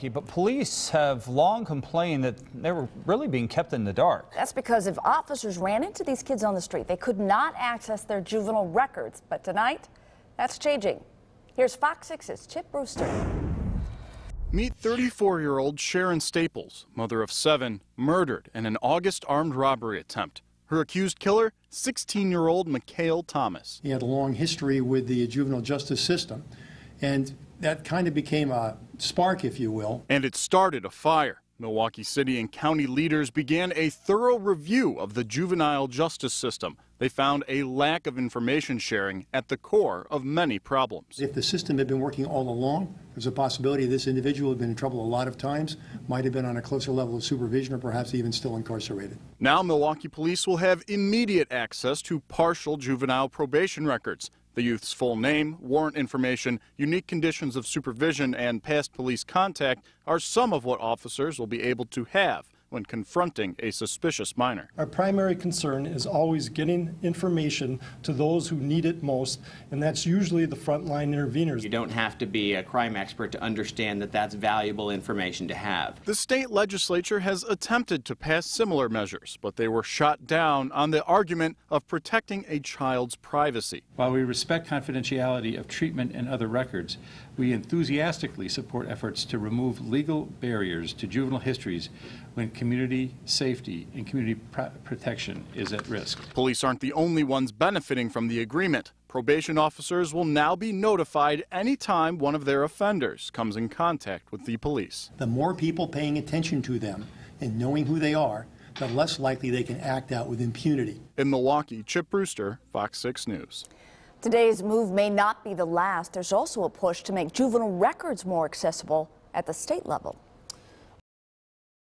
But police have long complained that they were really being kept in the dark. That's because if officers ran into these kids on the street, they could not access their juvenile records. But tonight, that's changing. Here's Fox 6's Chip Brewster. Meet 34-year-old Sharon Staples, mother of 7, murdered in an August armed robbery attempt. Her accused killer, 16-year-old Mikhail Thomas. He had a long history with the juvenile justice system, and that kind of became a spark, if you will. And it started a fire. Milwaukee City and county leaders began a thorough review of the juvenile justice system. They found a lack of information sharing at the core of many problems. If the system had been working all along, there's a possibility this individual had been in trouble a lot of times, might have been on a closer level of supervision, or perhaps even still incarcerated. Now Milwaukee police will have immediate access to partial juvenile probation records. The youth's full name, warrant information, unique conditions of supervision, and past police contact are some of what officers will be able to have when confronting a suspicious minor. Our primary concern is always getting information to those who need it most, and that's usually the frontline interveners. You don't have to be a crime expert to understand that that's valuable information to have. The state legislature has attempted to pass similar measures, but they were shot down on the argument of protecting a child's privacy. While we respect confidentiality of treatment and other records, we enthusiastically support efforts to remove legal barriers to juvenile histories when community safety and community protection is at risk. Police aren't the only ones benefiting from the agreement. Probation officers will now be notified anytime one of their offenders comes in contact with the police. The more people paying attention to them and knowing who they are, the less likely they can act out with impunity. In Milwaukee, Chip Brewster, Fox 6 News. Today's move may not be the last. There's also a push to make juvenile records more accessible at the state level.